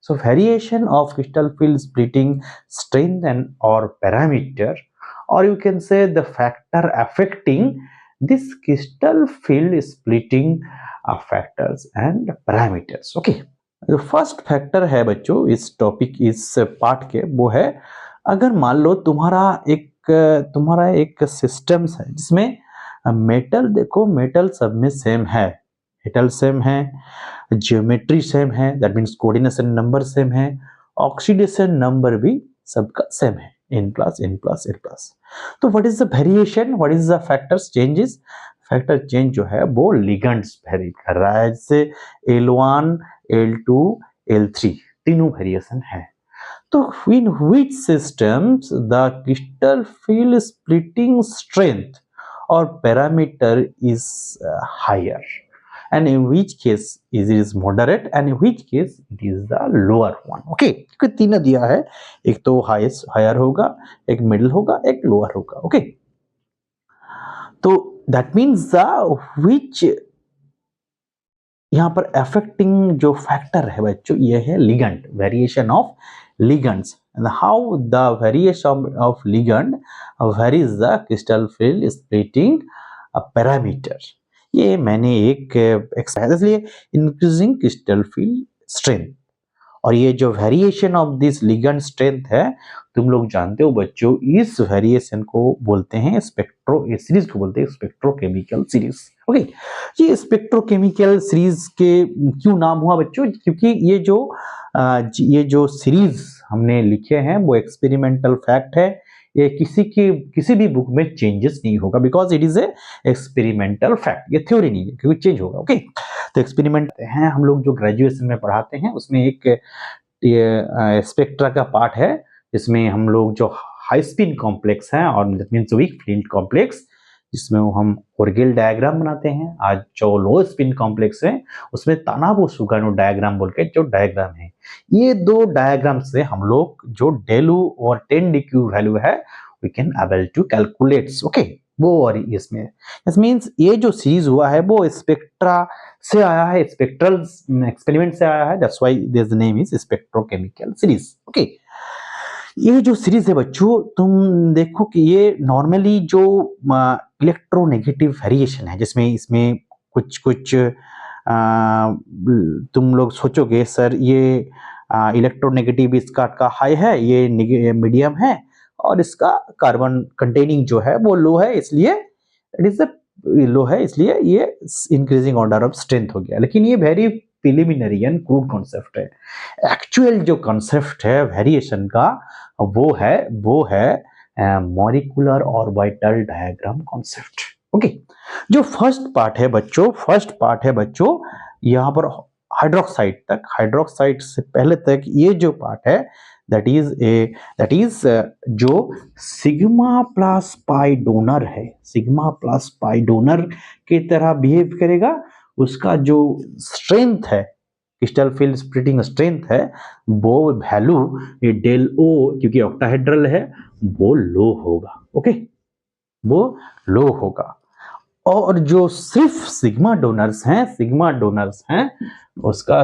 So variation of crystal field splitting strength and or parameter, or you can say the factor affecting this crystal field splitting factors and parameters. Okay, जो first factor है बच्चों इस topic इस part के, वो है अगर मान लो तुम्हारा एक सिस्टम्स है जिसमें मेटल, देखो मेटल सब में सेम है, मेटल सेम है, ज्योमेट्री सेम है, that means coordination number same है, ऑक्सीडेशन नंबर भी सबका सेम है, n plus n plus n plus. तो what is the variation, what is the factors changes? Factor change जो है वो लिगेंड्स वेरी कर रहा है, जैसे L1 L2 L3 तीनों वेरिएशन है। तो in which systems the crystal field splitting strength or parameter is higher, and in which case it is moderate, and in which case it is the lower one. Okay, क्योंकि तीन दिया है, एक तो highest higher होगा, एक middle होगा, एक लोअर होगा। ओके, तो दैट मीन्स द which यहाँ पर अफेक्टिंग जो फैक्टर है बच्चों ये है ligand, variation of ligands, and how the variation of ligand varies the crystal field splitting parameter। ये मैंने एक एक्सरसाइज लिए इंक्रीजिंग क्रिस्टल फील्ड स्ट्रेंथ, और ये जो variation of this ligand strength है, तुम लोग जानते हो बच्चों इस वेरिएशन को बोलते हैं इस सीरीज को बोलते हैं स्पेक्ट्रोकेमिकल सीरीज। ओके, ये स्पेक्ट्रोकेमिकल सीरीज के क्यों नाम हुआ बच्चों? क्योंकि ये जो सीरीज हमने लिखे हैं वो एक्सपेरिमेंटल फैक्ट है, ये किसी भी बुक में चेंजेस नहीं होगा, because it is a experimental fact, ये थ्योरी नहीं है क्योंकि चेंज होगा। ओके, तो एक्सपेरिमेंट हैं हम लोग जो ग्रेजुएशन में पढ़ाते हैं, उसमें एक ये स्पेक्ट्रा का पार्ट है, इसमें हम लोग जो हाई स्पिन कॉम्प्लेक्स है और that means weak flint complex, जिसमें हम ओरगेल डायग्राम बनाते हैं। आज जो लो स्पिन कॉम्प्लेक्स है उसमें तानाबो सुगानो डायग्राम बोल के जो डायग्राम है, ये दो डायग्राम से हम लोग जो डेलू और 10 वैल्यू है we can able to calculate. Okay, वो और इसमें इट मींस ये जो सीरीज हुआ है वो स्पेक्ट्रा से आया है, स्पेक्ट्रल एक्सपेरिमेंट से आया है, that's why this name is spectrochemical series. Okay, ये जो सीरीज है बच्चों, तुम देखो कि ये नॉर्मली जो इलेक्ट्रोनेगेटिव वेरिएशन है, जिसमें इसमें कुछ तुम लोग सोचोगे सर ये इलेक्ट्रोनेगेटिव इसका का हाई है, ये मीडियम है, और इसका कार्बन कंटेनिंग जो है वो लो है, इसलिए इट इज लो है, इसलिए ये इंक्रीजिंग ऑर्डर ऑफ स्ट्रेंथ हो गया। लेकिन ये very preliminary and crude concept है। एक्चुअल जो कॉन्सेप्ट है वेरिएशन का वो है molecular orbital diagram concept. Okay, जो फर्स्ट पार्ट है बच्चों यहाँ पर हाइड्रोक्साइड से पहले तक ये जो पार्ट है दैट इज जो सिग्मा प्लस पाई डोनर है, सिग्मा प्लस पाई डोनर की तरह बिहेव करेगा। उसका जो स्ट्रेंथ है, क्रिस्टल फील्ड स्प्लिटिंग स्ट्रेंथ है, वो वैल्यू ये डेल ओ, क्योंकि ऑक्टाहेड्रल है, वो लो होगा। ओके, वो लो होगा। और जो सिर्फ सिग्मा डोनर्स हैं उसका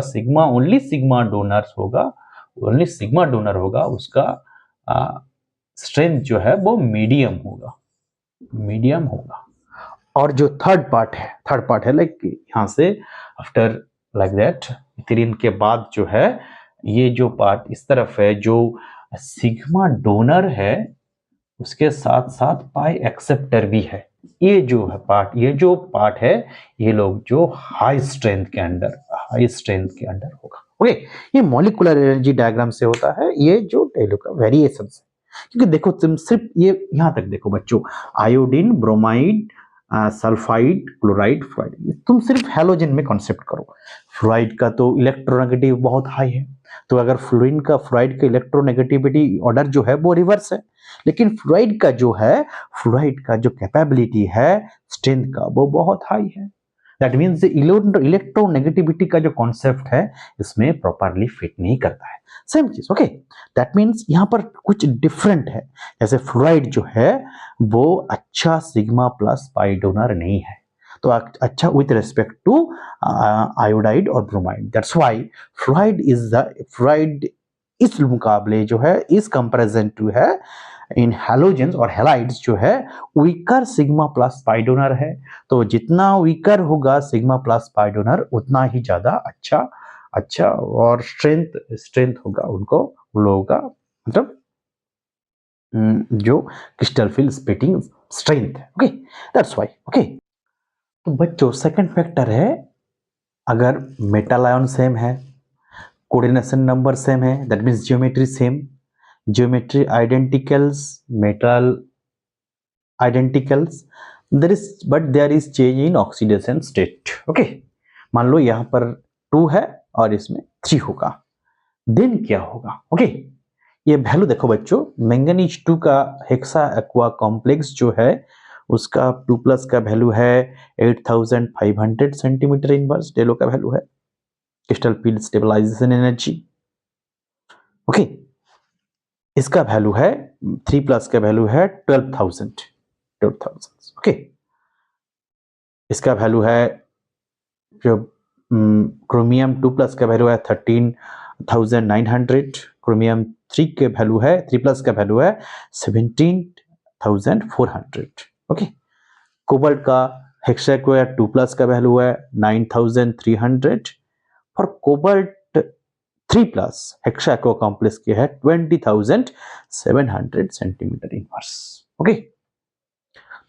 ओनली सिग्मा डोनर होगा, उसका स्ट्रेंथ जो है वो मीडियम होगा। और जो थर्ड पार्ट है लाइक यहाँ से आफ्टर लाइक दैट इथेरिन के बाद जो है ये जो पार्ट इस तरफ है, जो सिग्मा डोनर है उसके साथ साथ पाई एक्सेप्टर भी है। ये जो पार्ट है ये लोग जो हाई स्ट्रेंथ के अंडर होगा। ओके, ये मॉलिक्यूलर एनर्जी डायग्राम से होता है, ये जो टेलो का वेरिएशन है। क्योंकि देखो तुम सिर्फ ये यहाँ तक देखो बच्चों, iodine, bromide, sulphide, chloride, fluoride, तुम सिर्फ हैलोजन में कॉन्सेप्ट करो। फ्लोराइड का तो इलेक्ट्रोनेगेटिव बहुत हाई है, तो अगर फ्लोरीन का फ्लोराइड का इलेक्ट्रोनेगेटिविटी ऑर्डर जो है वो रिवर्स है, लेकिन फ्लोराइड का जो कैपेबिलिटी है स्ट्रेंथ का वो बहुत हाई है। दैट मीन्स इलेक्ट्रोनेगेटिविटी का जो कॉन्सेप्ट है इसमें प्रॉपरली फिट नहीं करता है। सेम चीज। ओके, दैट मीन्स यहाँ पर कुछ डिफरेंट है। जैसे फ्लोराइड जो है वो अच्छा सिग्मा प्लस पाई डोनर नहीं है, तो अच्छा विथ रेस्पेक्ट टू आयोडाइड और ब्रोमाइड। दैट्स व्हाई फ्लोराइड इस मुकाबले जो है, इस कंपैरिजन टू है इन हैलोजेंस और हैलाइड्स जो है weaker sigma plus pi donor है। तो जितना वीकर होगा सिग्मा प्लस पाई डोनर उतना ही ज्यादा अच्छा और स्ट्रेंथ होगा उनको, लोगों का मतलब जो क्रिस्टल फील्ड स्प्लिटिंग स्ट्रेंथ है। Okay, that's why. ओके, तो बच्चों सेकंड फैक्टर है, अगर मेटल आयन सेम है, कोऑर्डिनेशन नंबर सेम है, that means geometry same, geometry identicals, metal identicals, there is change in oxidation state. Okay, मान लो यहां पर 2 है और इसमें 3 होगा, देन क्या होगा? ओके, ये वैल्यू देखो बच्चों, मैंगनीज 2 का हेक्सा एक्वा कॉम्प्लेक्स जो है उसका 2 प्लस का वैल्यू है 8500 सेंटीमीटर इनवर्स, डेलो का वैल्यू है crystal field stabilisation energy. Okay, इसका वैल्यू है 3 प्लस का वैल्यू है 12,000। ओके, इसका वैल्यू है जो क्रोमियम 2 प्लस का वैल्यू है 13,900, क्रोमियम 3 के वैल्यू है 3 प्लस का वैल्यू है 17,400। ओके, कोबाल्ट का हेक्साक्वायर 2 प्लस का वैल्यू है 9,300, और कोबाल्ट 3 प्लस हेक्साक्वा कॉम्प्लेक्स के है 20,700 सेंटीमीटर इनवर्स। ओके,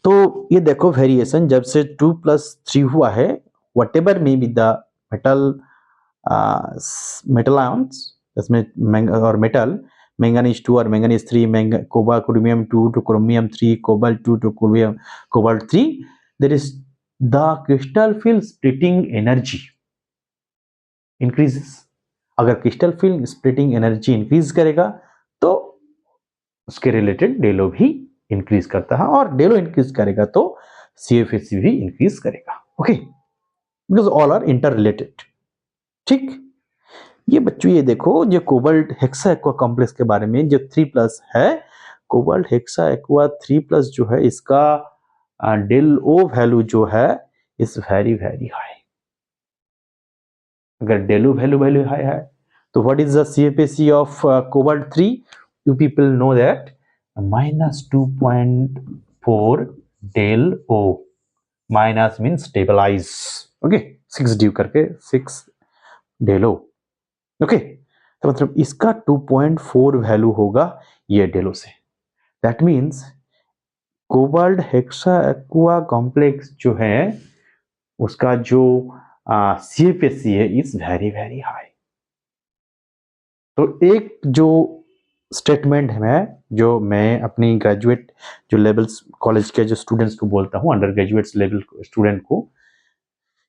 तो ये देखो वेरिएशन जब से 2 प्लस 3 हुआ है, whatever may be the metal ions, इसमें और मेटल मैंगनीज 2 और manganese 3, chromium 2 to chromium 3, cobalt 2 to cobalt 3, there is the crystal field splitting energy increases। अगर crystal field splitting energy increase करेगा तो उसके रिलेटेड डेलो भी इंक्रीज करता है, और डेलो इंक्रीज करेगा तो सीएफएसी भी इंक्रीज करेगा। Okay, because all are interrelated. ठीक, ये बच्चों ये देखो, जो कोबाल्ट हेक्सा एक्वा कॉम्प्लेक्स के बारे में जो 3 प्लस है, कोबाल्ट हेक्सा एक्वा 3 प्लस जो है इसका डेल ओ वैल्यू जो है इज वेरी वेरी हाई। अगर डेलो वैल्यू हाई है तो what is the CFSE of cobalt 3? You people know that -2.4 del O, minus mean stabilise. Okay, 6 ड्यू करके 6 डेलो। ओके, तो मतलब इसका 2.4 वैल्यू होगा ये डेलो से। That means cobalt hexa aqua complex जो है उसका जो सीएफएसी है इज वेरी वेरी हाई। तो एक जो स्टेटमेंट है जो मैं अपनी ग्रेजुएट जो लेवल्स कॉलेज के जो स्टूडेंट्स को बोलता हूँ, अंडर ग्रेजुएट लेवल स्टूडेंट को,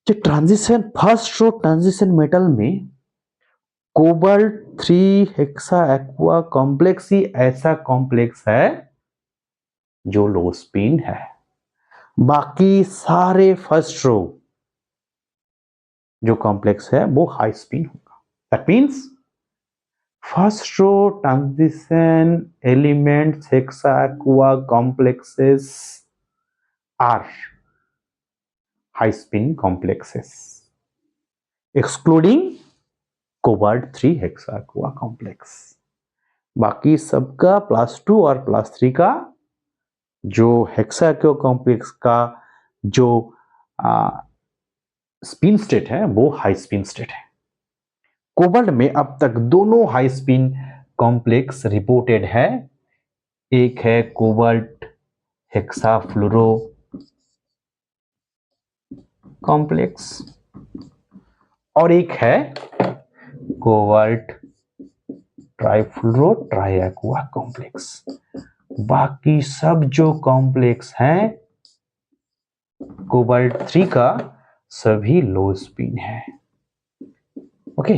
जो transition first row transition metal में कोबाल्ट 3 हेक्सा एक्वा कॉम्प्लेक्स ही ऐसा कॉम्प्लेक्स है जो लो स्पिन है, बाकी सारे फर्स्ट रो जो कॉम्प्लेक्स है वो हाई स्पिन होगा। That means first row transition elements hexa-aqua complexes are high spin complexes, excluding cobalt 3 hexa-aqua complex। बाकी सबका +2 और +3 का जो हेक्सा-aqua कॉम्प्लेक्स का जो स्पिन स्टेट है वो हाई स्पिन स्टेट है। कोबाल्ट में अब तक दोनों हाई स्पिन कॉम्प्लेक्स रिपोर्टेड है, एक है कोबाल्ट हेक्साफ्लोरो कॉम्प्लेक्स और एक है कोबाल्ट ट्राइफ्लोरो ट्राइएक्वा कॉम्प्लेक्स। बाकी सब जो कॉम्प्लेक्स हैं कोबाल्ट 3 का सभी लो स्पिन है। Okay,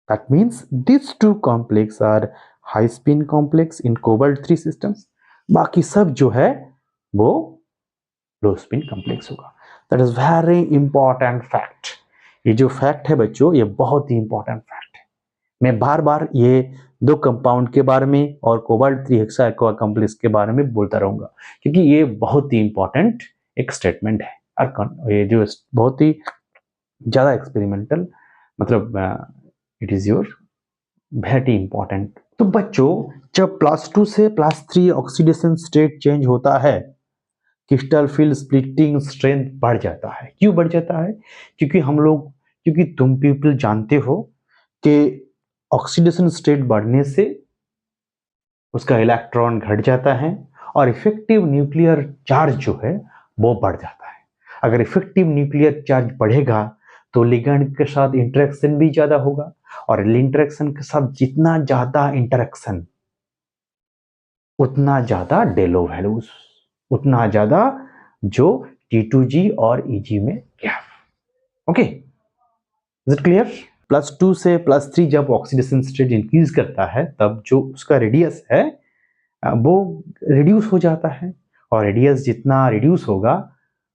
that means these two complex are high spin complex in cobalt 3 systems। बाकी सब जो है वो लो स्पिन कॉम्प्लेक्स होगा। That is very important fact. ये जो फैक्ट है बच्चों ये बहुत ही इंपॉर्टेंट फैक्ट है। मैं बार बार ये दो कंपाउंड के बारे में और कोबाल्ट 3 हेक्सा एक्वा कॉम्प्लेक्स के बारे में बोलता रहूंगा क्योंकि ये बहुत ही इंपॉर्टेंट एक स्टेटमेंट है। और ये जो बहुत ही ज़्यादा एक्सपेरिमेंटल, मतलब it is your very important. तो बच्चों, जब +2 से +3 ऑक्सीडेशन स्टेट चेंज होता है, क्रिस्टल फील्ड स्प्लिटिंग स्ट्रेंथ बढ़ जाता है। क्यों बढ़ जाता है? क्योंकि तुम पीपल जानते हो कि ऑक्सीडेशन स्टेट बढ़ने से उसका इलेक्ट्रॉन घट जाता है और इफेक्टिव न्यूक्लियर चार्ज जो है वो बढ़ जाता है। अगर इफेक्टिव न्यूक्लियर चार्ज बढ़ेगा तो लिगैंड के साथ इंटरेक्शन भी ज्यादा होगा, और इंटरेक्शन के साथ जितना ज्यादा इंटरेक्शन उतना ज्यादा डेलो वैल्यूज, उतना ज्यादा जो T2G और EG में gap. Okay, is it clear? +2 से +3 जब ऑक्सीडेशन स्टेट इंक्रीज करता है तब जो उसका रेडियस है वो रिड्यूस हो जाता है, और रेडियस जितना रिड्यूस होगा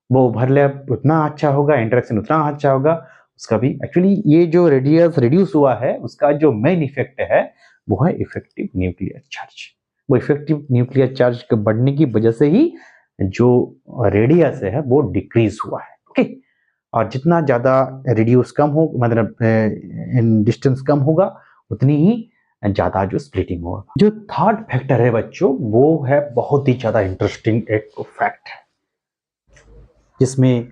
वो ओवरलैप उतना अच्छा होगा, इंटरेक्शन उतना अच्छा होगा उसका भी। एक्चुअली ये जो रेडियस रिड्यूस हुआ है उसका जो मेन इफेक्ट है वो है इफेक्टिव न्यूक्लियर चार्ज। वो इफेक्टिव न्यूक्लियर चार्ज के बढ़ने की वजह से ही जो रेडियस है वो डिक्रीज हुआ है। ओके, और जितना ज्यादा रिड्यूस कम हो, मतलब इन डिस्टेंस कम होगा, उतनी ही ज्यादा जो स्प्लिटिंग होगा। जो थर्ड फैक्टर है बच्चों वो है बहुत ही ज्यादा इंटरेस्टिंग एक फैक्ट है, जिसमें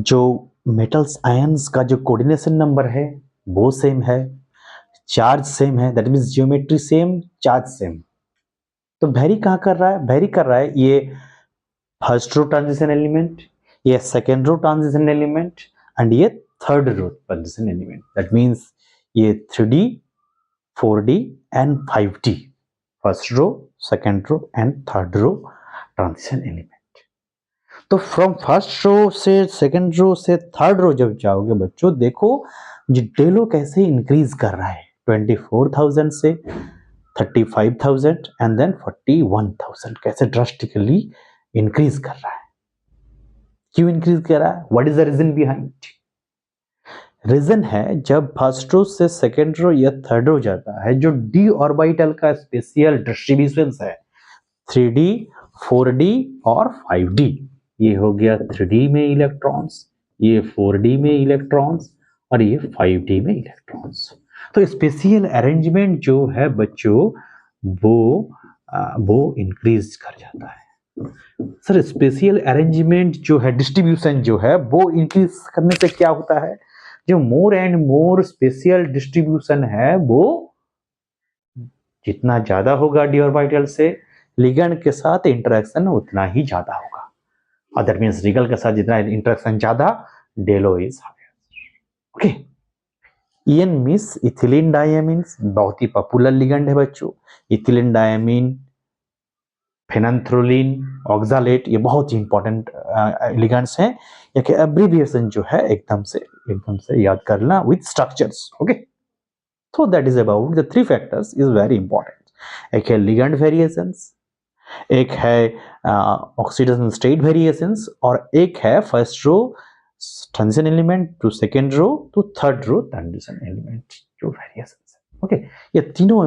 जो मेटल्स आयंस का जो कोऑर्डिनेशन नंबर है वो सेम है, चार्ज सेम है, that means geometry same, charge same. तो वेरी कहाँ कर रहा है? वेरी कर रहा है ये फर्स्ट रो ट्रांजिशन एलिमेंट, ये second row transition element, and ये third row transition element. That means ये 3D 4D and 5D, first row, second row and third row transition element. तो फ्रॉम फर्स्ट रो से second रो से third row जब जाओगे बच्चों, देखो ये डेलो कैसे इंक्रीज कर रहा है, 24,000 से 35,000 एंड देन 41,000, कैसे ड्रास्टिकली इंक्रीज कर रहा है। क्यों इंक्रीज कर रहा है? What is the reason behind? Reason है जब फर्स्ट रो से सेकेंड रो या थर्ड रो जाता है, जो d ऑर्बिटल का स्पेशियल डिस्ट्रीब्यूशन है 3D 4D और 5D। ये हो गया 3D में इलेक्ट्रॉन्स, ये 4D में इलेक्ट्रॉन्स, और ये 5D में इलेक्ट्रॉन्स। तो स्पेशियल अरेंजमेंट जो है बच्चों वो इंक्रीज कर जाता है। सर स्पेशियल अरेंजमेंट जो है, डिस्ट्रीब्यूशन जो है वो इंक्रीज करने से क्या होता है? जो more and more spatial distribution है वो जितना ज्यादा होगा d ऑर्बिटल से, लिगैंड के साथ इंटरेक्शन उतना ही ज्यादा होगा। और दैट मींस लिगैंड के साथ जितना इंटरेक्शन ज्यादा, del O is higher. Okay, EN means ethylene diamines, बहुत ही पॉपुलर लिगैंड है बच्चों। इथिलीन डायमीन, फेनैंथ्रोलिन, ऑक्सालेट, ये बहुत ही इंपॉर्टेंट लिगैंड्स हैं। ये एब्रिविएशन जो है एकदम से याद करना with structures. Okay, so that is about the three factors is very important। एक है लिगैंड वेरिएशंस, एक है ऑक्सीडेशन स्टेट वेरिएशंस, और एक है first row transition element to second row to third row transition element जो वेरिएशंस है। Okay, ये तीनों